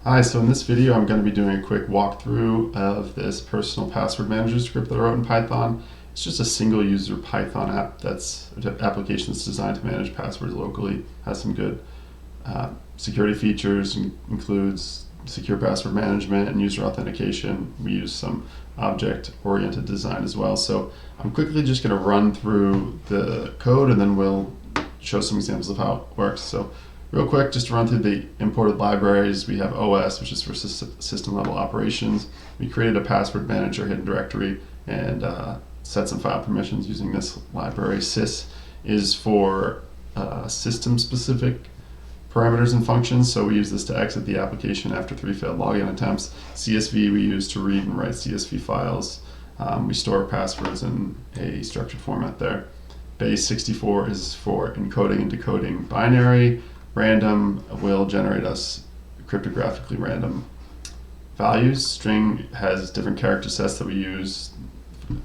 Hi, so in this video I'm going to be doing a quick walkthrough of this personal password manager script that I wrote in Python. It's just a single user Python app that's an application that's designed to manage passwords locally. Has some good security features, includes secure password management and user authentication. We use some object-oriented design as well. So I'm quickly just going to run through the code and then we'll show some examples of how it works. So real quick, just to run through the imported libraries, we have OS, which is for system level operations. We created a password manager hidden directory and set some file permissions using this library. Sys is for system specific parameters and functions, so we use this to exit the application after 3 failed login attempts. CSV we use to read and write CSV files. We store passwords in a structured format there. Base64 is for encoding and decoding binary. Random will generate us cryptographically random values. String has different character sets that we use,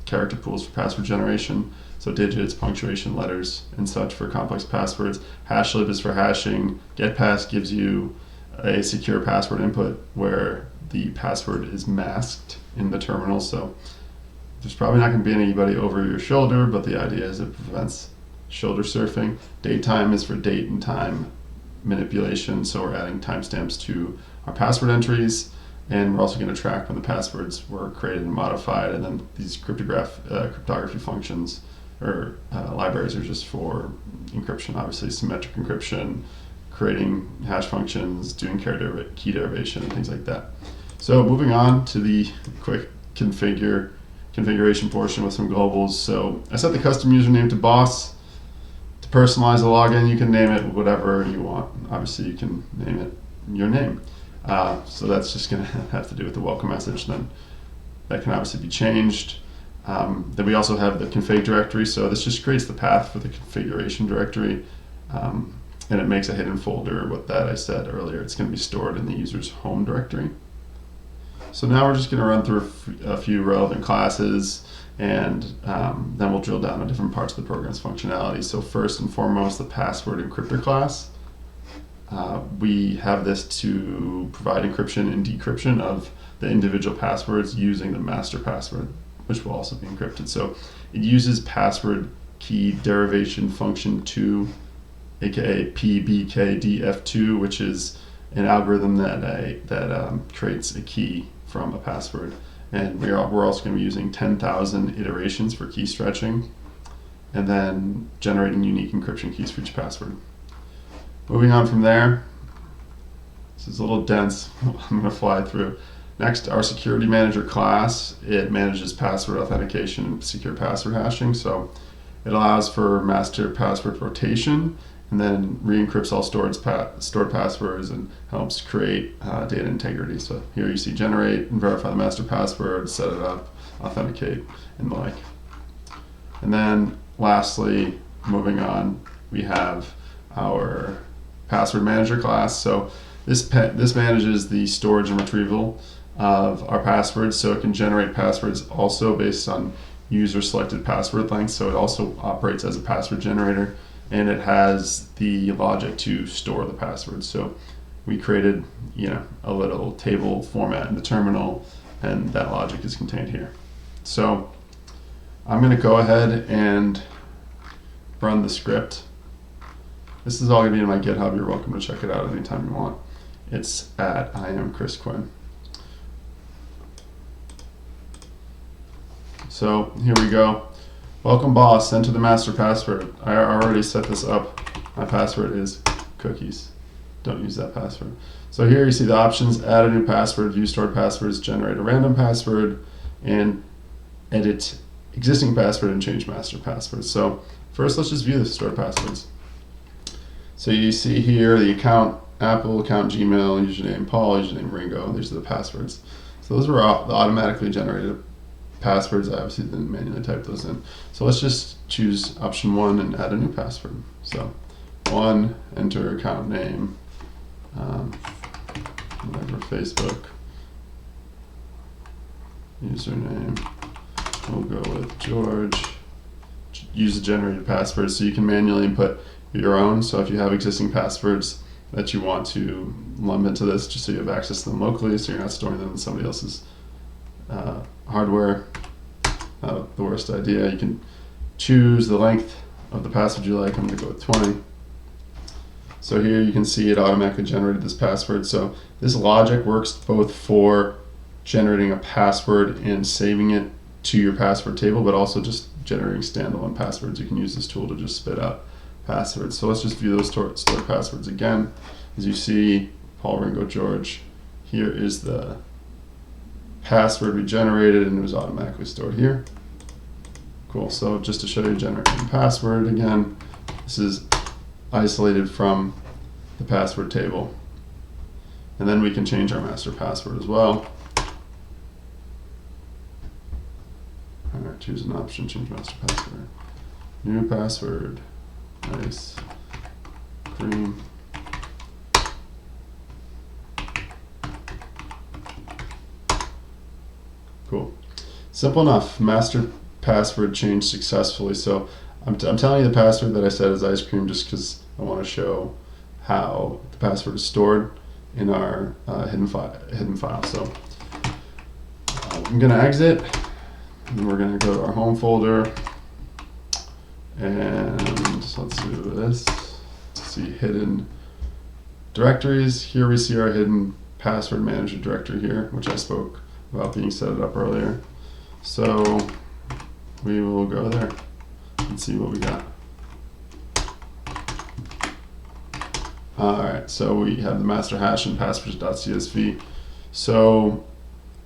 character pools for password generation, so digits, punctuation, letters, and such for complex passwords. Hashlib is for hashing. Getpass gives you a secure password input where the password is masked in the terminal, so there's probably not going to be anybody over your shoulder, but the idea is it prevents shoulder surfing. Datetime is for date and time manipulation, so we're adding timestamps to our password entries, and we're also going to track when the passwords were created and modified. And then these cryptography functions or libraries are just for encryption, obviously symmetric encryption, creating hash functions, doing key derivation, and things like that. So moving on to the quick configuration portion with some globals. So I set the custom username to boss. Personalize the login, you can name it whatever you want. Obviously you can name it your name. So that's just going to have to do with the welcome message. Then that can obviously be changed. Then we also have the config directory. So this just creates the path for the configuration directory. And it makes a hidden folder with that I said earlier. It's going to be stored in the user's home directory. So now we're just going to run through a few relevant classes, and then we'll drill down on different parts of the program's functionality. So first and foremost, the password encryptor class. We have this to provide encryption and decryption of the individual passwords using the master password, which will also be encrypted. So it uses password key derivation function 2, aka PBKDF2, which is an algorithm that creates a key from a password. And we're also going to be using 10,000 iterations for key stretching, and then generating unique encryption keys for each password. Moving on from there, this is a little dense, I'm going to fly through. Next, our security manager class, it manages password authentication and secure password hashing. So it allows for master password rotation, and then re-encrypts all stored passwords and helps create data integrity. So here you see generate and verify the master password, set it up, authenticate, and the like. And then lastly, moving on, we have our password manager class. So this manages the storage and retrieval of our passwords, so it can generate passwords also based on user selected password length. So it also operates as a password generator, and it has the logic to store the password. So we created, a little table format in the terminal, and that logic is contained here. So I'm going to go ahead and run the script. This is all going to be in my GitHub. You're welcome to check it out anytime you want. It's at I am Chris Quinn. So here we go. Welcome boss, enter the master password. I already set this up. My password is cookies. Don't use that password. So here you see the options: add a new password, view stored passwords, generate a random password, and edit existing password and change master password. So first let's just view the stored passwords. So you see here the account Apple, account Gmail, username Paul, username Ringo. These are the passwords. So those were the automatically generated passwords. I obviously didn't manually type those in. So let's just choose option 1 and add a new password. So 1, enter account name, whatever, Facebook, username, we'll go with George. Use the generated password, so you can manually input your own. So if you have existing passwords, that you want to lump into this, just so you have access to them locally, so you're not storing them in somebody else's hardware. The worst idea. You can choose the length of the password you like. I'm going to go with 20. So here you can see it automatically generated this password. So this logic works both for generating a password and saving it to your password table, but also just generating standalone passwords. You can use this tool to just spit out passwords. So let's just view those stored passwords again. As you see, Paul Ringo George, here is the password we generated, and it was automatically stored here. Cool. So just to show you generating password again, this is isolated from the password table. And then we can change our master password as well. All right, choose an option, change master password. New password, ice cream. Cool. Simple enough. Master password changed successfully. So I'm telling you the password that I said is ice cream just because I want to show how the password is stored in our hidden file. So I'm going to exit, and we're going to go to our home folder, and let's do this. Let's see hidden directories. Here we see our hidden password manager directory here, which I spoke about being set up earlier. So we will go there and see what we got. Alright, so we have the master hash and passwords.csv. So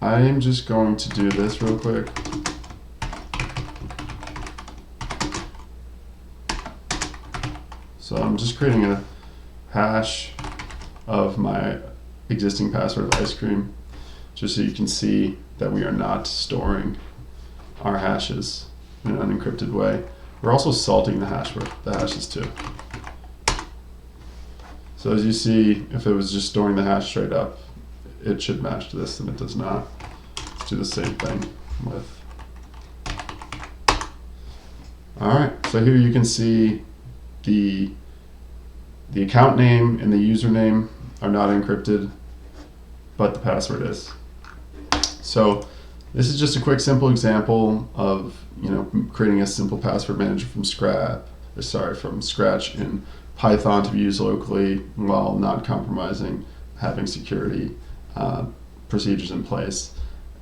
I'm just going to do this real quick. So I'm just creating a hash of my existing password of ice cream, just so you can see that we are not storing our hashes in an unencrypted way. We're also salting the hashes too. So as you see, if it was just storing the hash straight up, it should match this, and it does not. Let's do the same thing with. All right, so here you can see the account name and the username are not encrypted, but the password is. So this is just a quick, simple example of creating a simple password manager from scratch in Python to be used locally while not compromising having security procedures in place.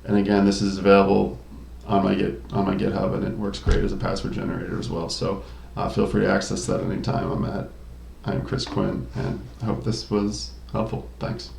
And again, this is available on my GitHub, and it works great as a password generator as well. So feel free to access that anytime. I'm Chris Quinn, and I hope this was helpful. Thanks.